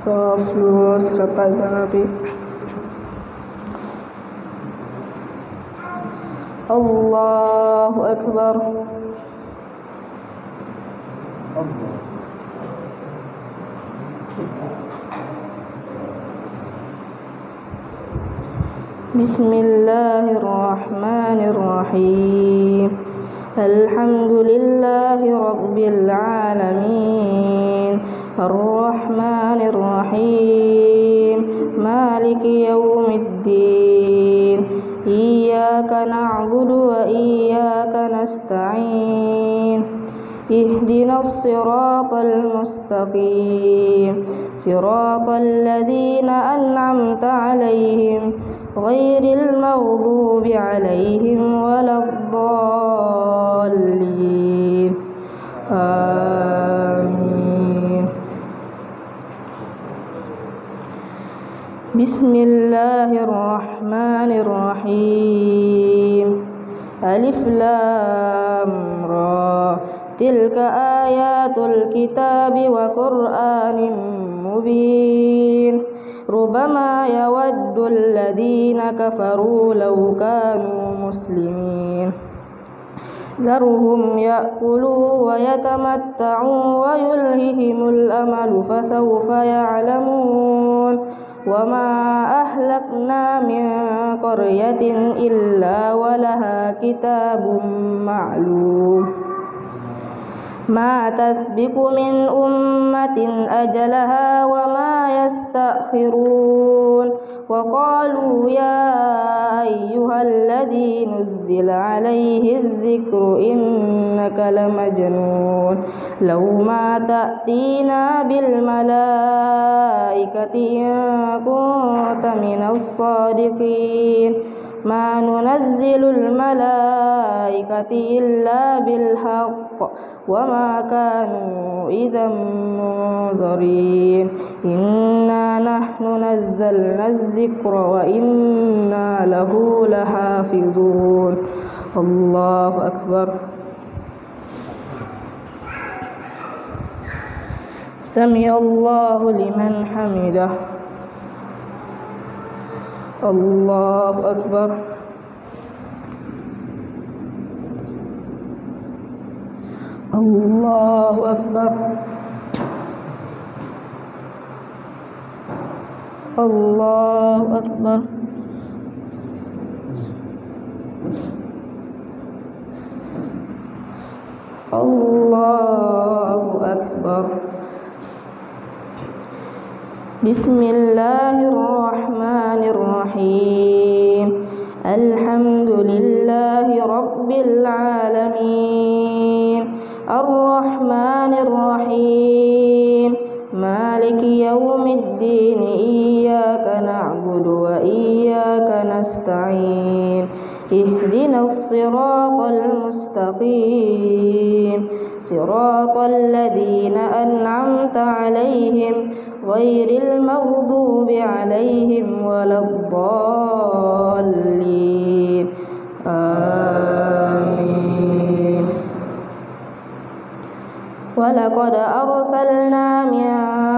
Sallallahu kepada Nabi. Allahu Akbar. Bismillahirrahmanirrahim. Alhamdulillahi Rabbil Alamin. Ar-Rahmanir-Rahim. Maliki yawmiddin. Iyyaka na'budu wa iyyaka nasta'in. Ihdinas siratal mustaqim. Siratal ladzina an'amta 'alaihim ghairil maghdubi 'alaihim waladdallin. Amin. Bismillahirrahmanirrahim. Alif Lam Ra. Tilka ayatul kitabi wa Qur'anin mubin. Rubbama yawaddu alladhina kafaru law kanu muslimin. Dharhum ya'kulu wa yatamatta'u wa yulhihimul amalu fasawfa ya'lamun. Wa ma ahlakna min qaryatin illa walaha kitabun ma'lum. Ma tasbiqu min ummatin ajalaha wa ma yastakhirun. Wa qalu ya ayyuhalladzi nuzzila alayhi adh-dhikru innaka lamajnun. Law ma ta'tina bil malaikati in kunta minas sadiqin. Ma nunazzilul malaikati illa bil haqq wa ma kanu idzan munzirin. Inna nahnu nazzalna adh-dhikra wa inna lahu lahafizun. Allahu akbar. Sami'allahu liman hamidah. Allahu Akbar. Allahu Akbar. Allahu Akbar. Allahu Akbar. Bismillahirrahmanirrahim. Alhamdulillahi Rabbil Alamin. Ar-Rahmanir-Rahim. Maliki yawmiddin. Iyyaka na'budu wa iyyaka nasta'in. Ihdinas siratal mustaqim. Siratal ladzina an'amta 'alaihim ghairil maghdubi 'alaihim waladdallin. Amin. Walaqad arsalna min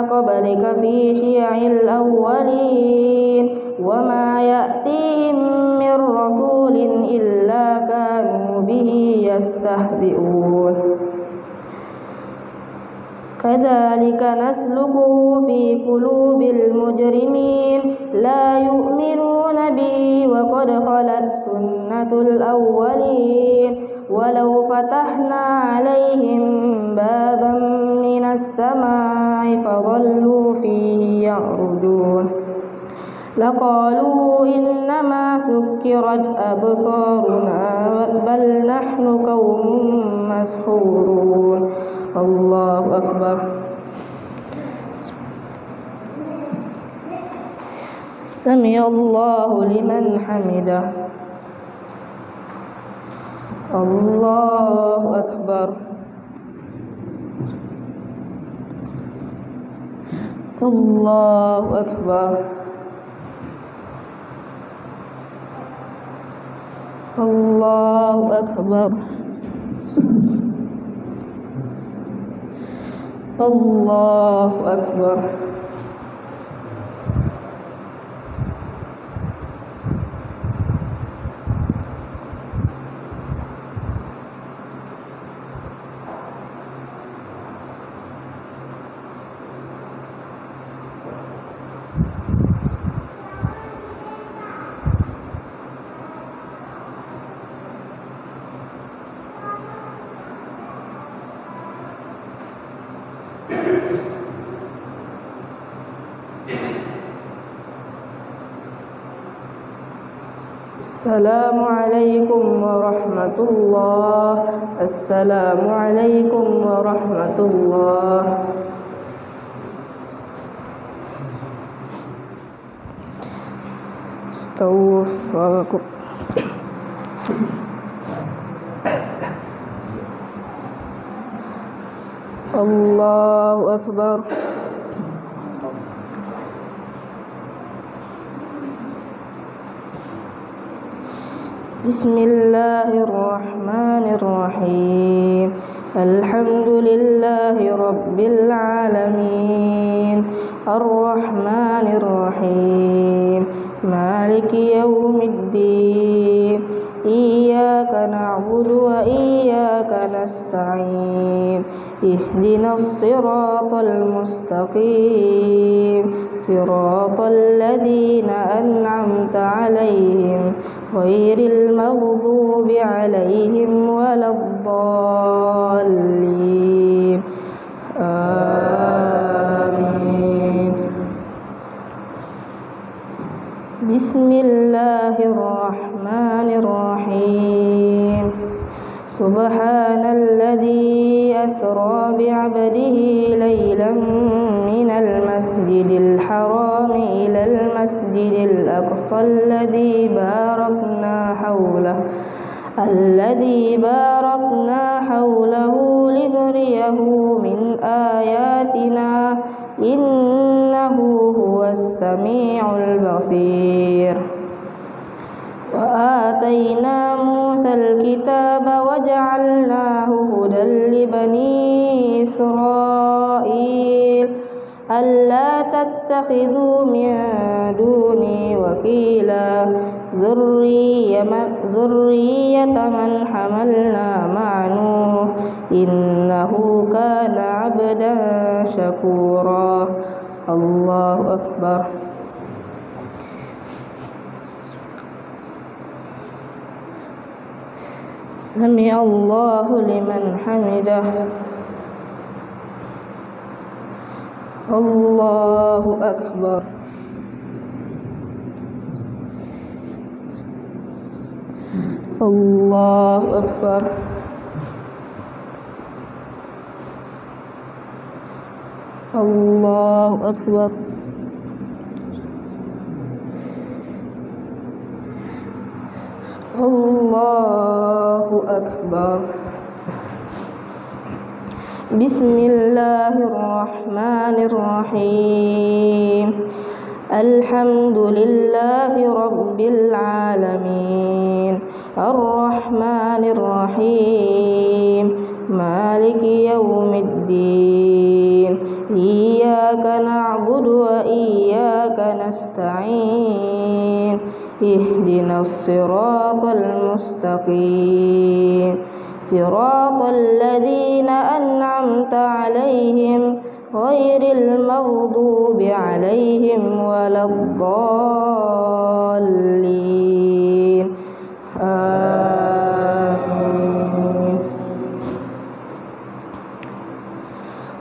qablika fi syi'il awwalin wa ma ya'tihim min rasulin illa kanu bihi yastahzi'un. Kadzalika nasluquhu fi qulubil mujrimin la yu'minuna bihi wa qad khalat sunnatul awwalin. Walau fatahna 'alaihim baban minas samai fadhallu fihi ya'rujun. Laqalu innama sukkirat absaruna bal nahnu qaumun mashhurun. Allahu Akbar. Sami'allahu liman hamidah. Allahu Akbar. Allahu Akbar. Allahu Akbar. Allahu Akbar. السلام عليكم ورحمة الله. السلام عليكم ورحمة الله. استووا صفوفكم. الله أكبر. بسم الله الرحمن الرحيم. الحمد لله رب العالمين الرحمن الرحيم مالك يوم الدين إياك نعبد وإياك نستعين اهدنا الصراط المستقيم صراط الذين أنعمت عليهم غير المغضوب عليهم ولا الضالين آمين. بسم الله الرحمن الرحيم. سبحان الذي أسرى بعبده ليلا من المسجد الحرام إلى المسجد الأقصى الذي باركنا حوله لنريه من آياتنا إنه هو السميع البصير. وآتينا موسى الكتاب وجعلناه هدى لبني إسرائيل ألا تتخذوا من دوني وكيلا ذرية من حملنا مع نوح إنه كان عبدا شكورا. الله أكبر. سمع الله لمن حمده. الله أكبر. الله أكبر. الله أكبر. الله أكبر. بسم الله الرحمن الرحيم. الحمد لله رب العالمين الرحمن الرحيم مالك يوم الدين إياك نعبد وإياك نستعين اهدنا الصراط المستقيم صراط الذين أنعمت عليهم غير المغضوب عليهم ولا الضالين آمين.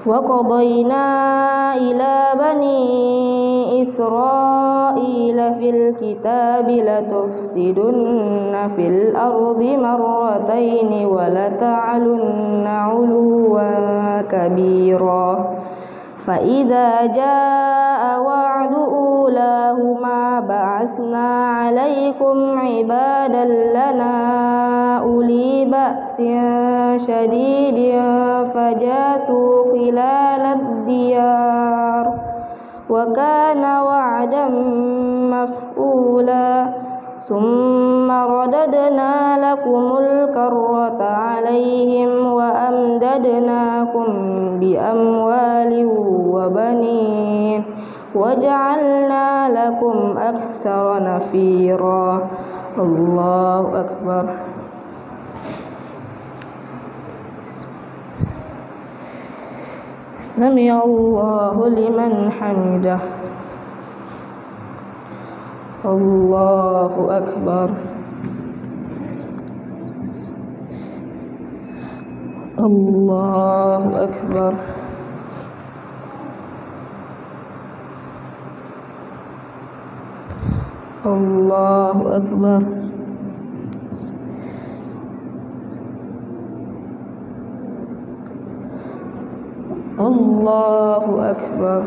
وقضينا إلى بني إسرائيل في الكتاب لتفسدن في الأرض مرتين ولتعلن علوا كبيرا فإذا جاء وعد أولاهما بعثنا عليكم عبادا لنا أولي بأس شديد فجاسوا خلال الديار وكان وعدا مفعولا ثم رددنا لكم الكرة عليهم وأمددناكم بأموال وبنين وجعلنا لكم أكثر نفيرا. الله أكبر. سمع الله لمن حمده. الله أكبر. الله أكبر. الله أكبر. الله أكبر.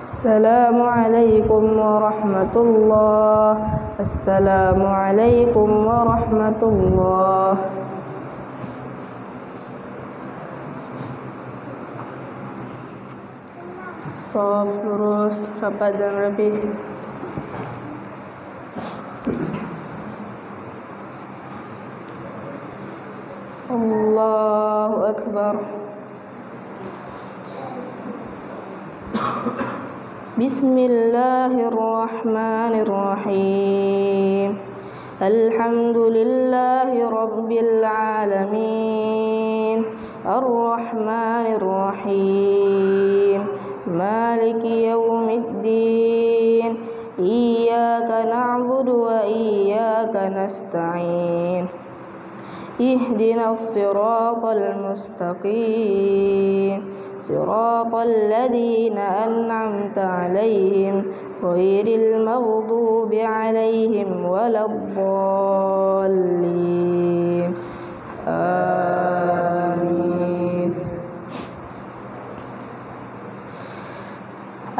السلام عليكم ورحمة الله. السلام عليكم ورحمة الله. Soft lurus, rapat dan rapi. Allahu Akbar. Bismillahirrahmanirrahim. Alhamdulillahi Rabbil Alamin. Ar-Rahmanirrahim. Maliki yawmiddin. Iyyaka na'budu wa iyyaka nasta'in. Ihdinas siratal mustaqim. Siratal ladzina an'amta 'alaihim ghairil maghdubi 'alaihim waladdallin. Amin.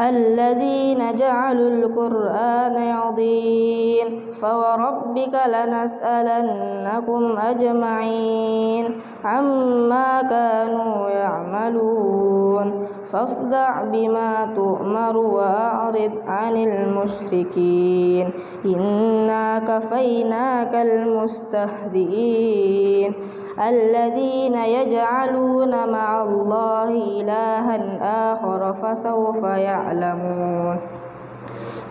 الذين جعلوا القرآن عضين فوربك لنسألنكم أجمعين عما كانوا يعملون فاصدع بما تؤمر وأعرض عن المشركين إنا كفيناك المستهزئين الذين يجعلون مع الله إلها آخر فسوف يعلمون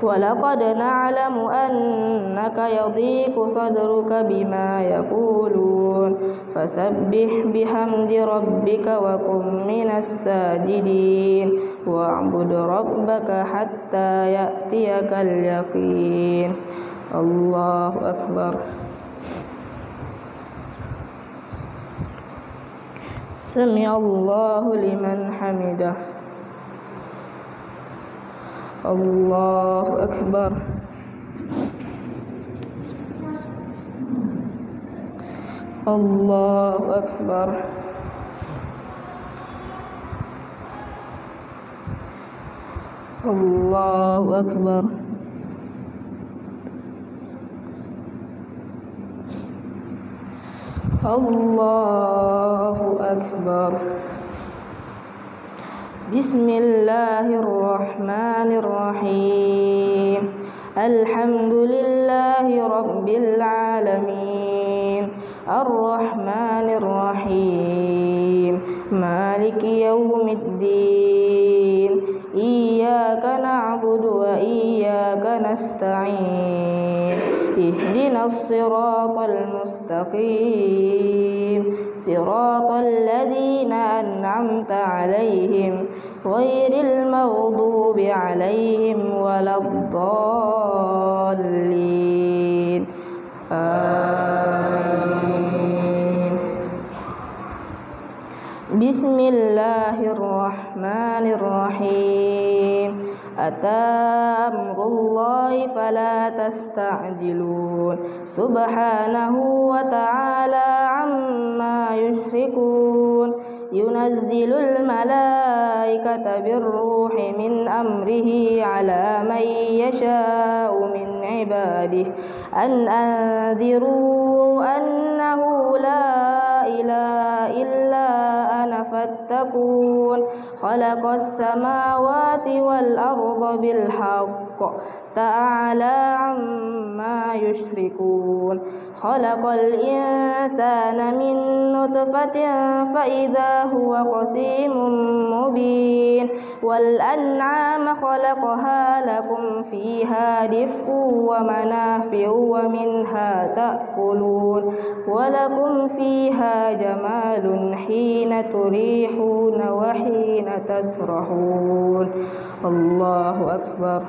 ولقد نعلم أنك يضيق صدرك بما يقولون فسبح بحمد ربك وكن من الساجدين واعبد ربك حتى يأتيك اليقين. الله أكبر. سمع الله لمن حمده. الله أكبر. الله أكبر. الله أكبر. الله أكبر. بسم الله الرحمن الرحيم. الحمد لله رب العالمين الرحمن الرحيم مالك يوم الدين إياك نعبد وإياك نستعين اهدنا الصراط المستقيم صراط الذين أنعمت عليهم غير المغضوب عليهم ولا الضالين. آمين. بسم الله الرحمن الرحيم. أتى أمر الله فلا تستعجلون سبحانه وتعالى عما يشركون ينزل الملائكة بالروح من أمره على من يشاء من عباده أن أنذروا أنه لا إله إلا أنا فاتقون خلق السماوات والأرض بالحق تعالى عما يشركون خلق الإنسان من نطفة فإذا هو خصيم مبين والأنعام خلقها لكم فيها دفء ومنافع ومنها تأكلون ولكم فيها جمال حين تريحون وحين تسرحون الله أكبر.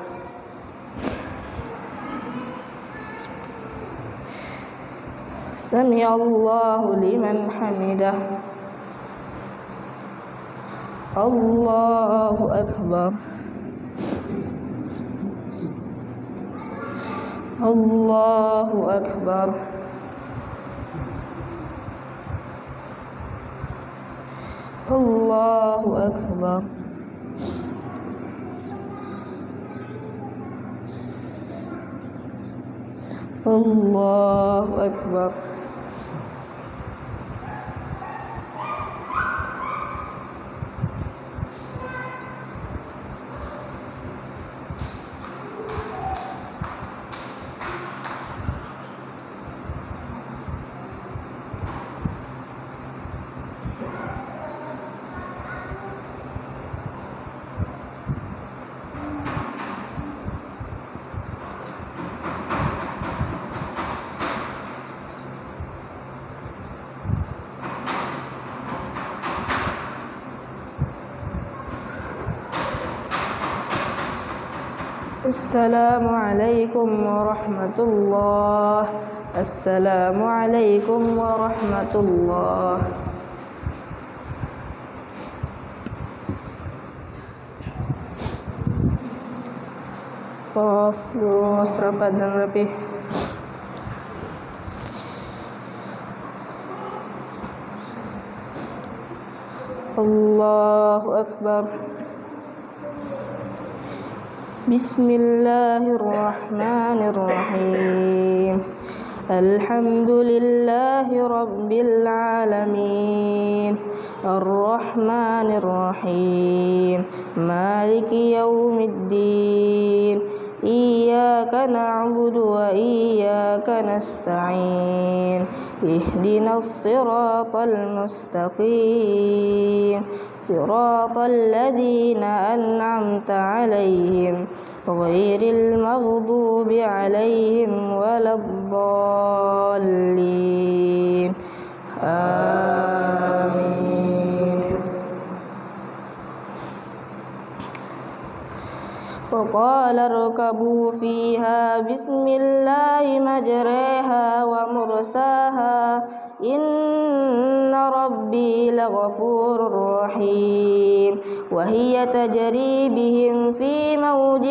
سمع الله لمن حمده. الله أكبر. الله أكبر. الله أكبر. الله أكبر. السلام عليكم ورحمة الله. السلام عليكم ورحمة الله. Sof, lurus, rapat dan rapih. Allahu Akbar. Bismillahirrahmanirrahim. Alhamdulillahi rabbil alamin. Ar-Rahmanir-Rahim. Maliki yaumiddin. Iyyaka na'budu wa iyyaka nasta'in. Ihdinas siratal mustaqim. Siratal ladzina an'amta 'alaihim ghairil maghdubi 'alaihim waladdallin. Amin. وقال اركبوا فيها بسم الله مجريها ومرساها إن ربي لغفور رحيم وهي تجري بهم في موج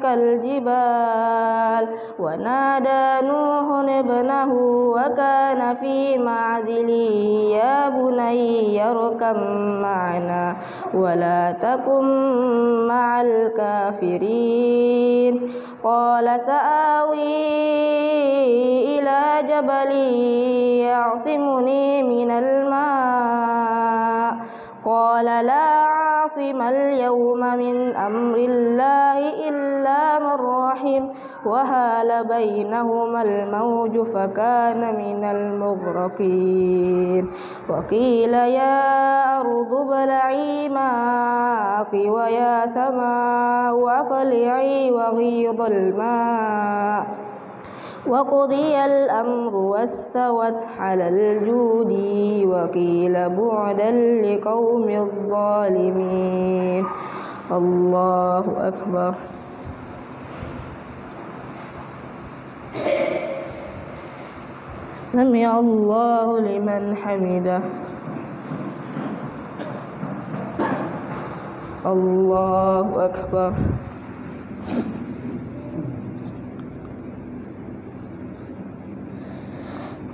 كالجبال ونادى نوح ابنه وكان في معزل يا بني اركب معنا ولا تكن مع الكافرين قال سآوي إلى جبل يعصمني من الماء قال لا عاصم اليوم من أمر الله إلا من رحم وهال بينهما الموج فكان من المغرقين وقيل يا أرض ابلعي ماءك ويا سماء أقلعي وغيض الماء وقضي الأمر واستوت على الجود وقيل بعدا لقوم الظالمين. الله أكبر. سمع الله لمن حمده. الله أكبر.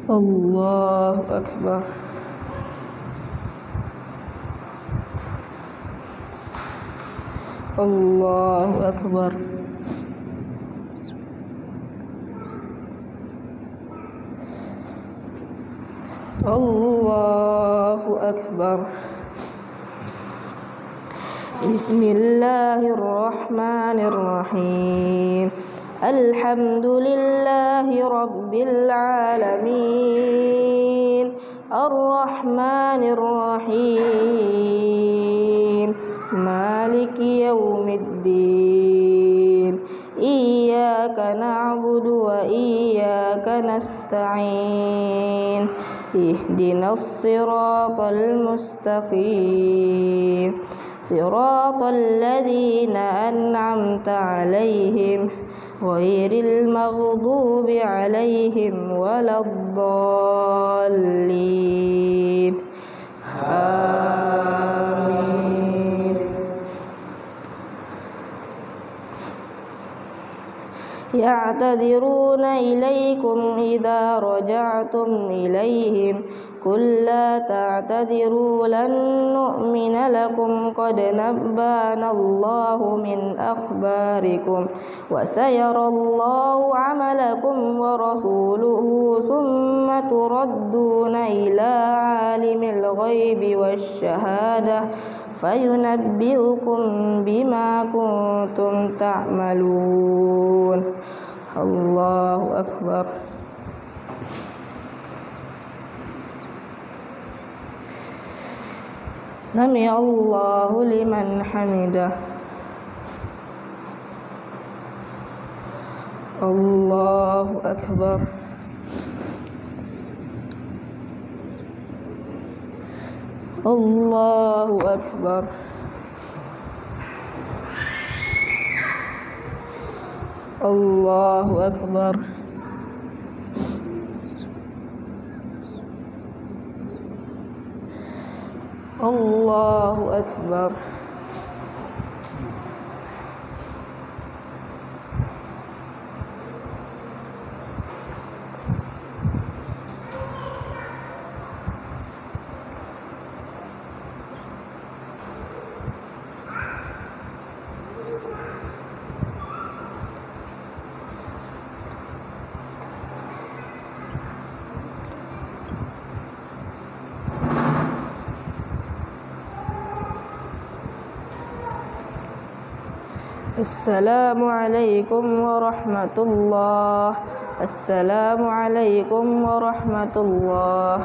الله أكبر. الله أكبر. الله أكبر. بسم الله الرحمن الرحيم. الحمد لله رب العالمين الرحمن الرحيم مالك يوم الدين إياك نعبد وإياك نستعين اهدنا الصراط المستقيم صراط الذين أنعمت عليهم غير المغضوب عليهم ولا الضالين آمين. يعتذرون إليكم إذا رجعتم إليهم قل لا تعتذروا لن نؤمن لكم قد نبأنا الله من أخباركم وسيرى الله عملكم ورسوله ثم تردون إلى عالم الغيب والشهادة فينبئكم بما كنتم تعملون. الله أكبر. سمع الله لمن حمده. الله أكبر. الله أكبر. الله أكبر. الله أكبر. السلام عليكم ورحمة الله. السلام عليكم ورحمة الله.